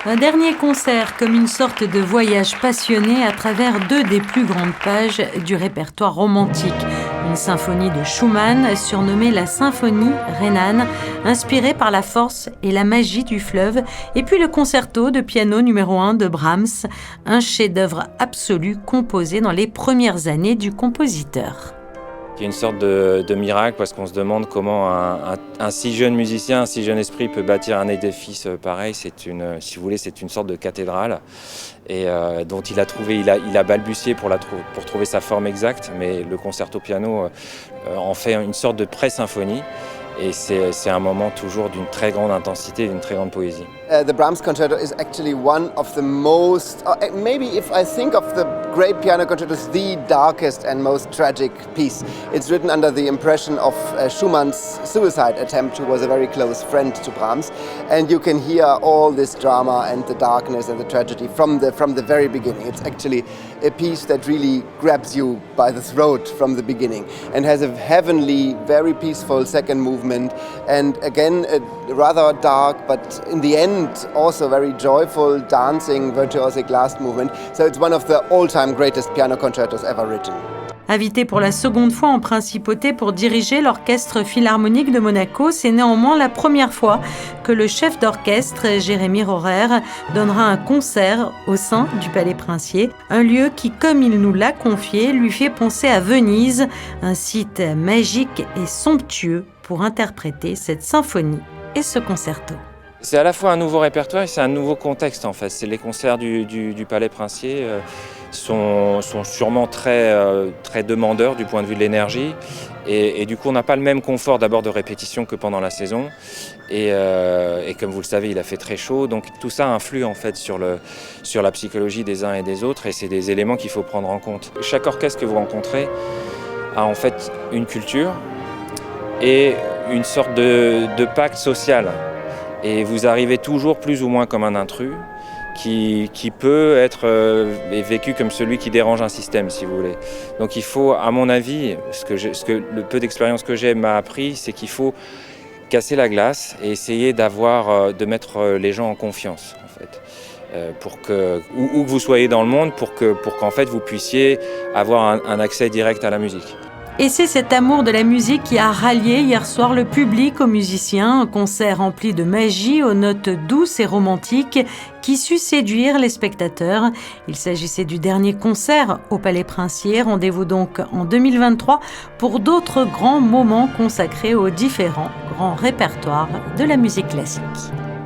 Un dernier concert comme une sorte de voyage passionné à travers deux des plus grandes pages du répertoire romantique. Une symphonie de Schumann, surnommée la symphonie rhénane, inspirée par la force et la magie du fleuve, et puis le concerto de piano numéro 1 de Brahms, un chef-d'œuvre absolu composé dans les premières années du compositeur. Il y a une sorte de miracle parce qu'on se demande comment un si jeune musicien, un si jeune esprit peut bâtir un édifice pareil. Si vous voulez, c'est une sorte de cathédrale et dont il a balbutié pour trouver sa forme exacte, mais le concerto piano en fait une sorte de pré-symphonie. Et c'est un moment toujours d'une très grande intensité, d'une très grande poésie. The Brahms concerto is actually one of the most, maybe if I think of the great piano concertos, the darkest and most tragic piece. It's written under the impression of Schumann's suicide attempt, who was a very close friend to Brahms. And you can hear all this drama and the darkness and the tragedy from the very beginning. It's actually a piece that really grabs you by the throat from the beginning and has a heavenly, very peaceful second movement. And again, rather dark, but in the end also very joyful, dancing, virtuosic last movement. So it's one of the all-time greatest piano concertos ever written. Invité pour la seconde fois en principauté pour diriger l'Orchestre Philharmonique de Monaco, c'est néanmoins la première fois que le chef d'orchestre, Jérémy Rohrer, donnera un concert au sein du Palais Princier, un lieu qui, comme il nous l'a confié, lui fait penser à Venise, un site magique et somptueux pour interpréter cette symphonie et ce concerto. C'est à la fois un nouveau répertoire et c'est un nouveau contexte en fait. C'est les concerts du Palais Princier sont sûrement très demandeurs du point de vue de l'énergie et du coup on n'a pas le même confort d'abord de répétition que pendant la saison et comme vous le savez il a fait très chaud donc tout ça influe en fait sur la psychologie des uns et des autres et c'est des éléments qu'il faut prendre en compte. Chaque orchestre que vous rencontrez a en fait une culture et une sorte de pacte social. Et vous arrivez toujours plus ou moins comme un intrus qui peut être vécu comme celui qui dérange un système, si vous voulez. Donc il faut, à mon avis, le peu d'expérience que j'ai m'a appris, c'est qu'il faut casser la glace et essayer de mettre les gens en confiance, en fait. Pour que, où que vous soyez dans le monde, pour qu'en fait vous puissiez avoir un accès direct à la musique. Et c'est cet amour de la musique qui a rallié hier soir le public aux musiciens, un concert rempli de magie, aux notes douces et romantiques qui sut séduire les spectateurs. Il s'agissait du dernier concert au Palais Princier. Rendez-vous donc en 2023 pour d'autres grands moments consacrés aux différents grands répertoires de la musique classique.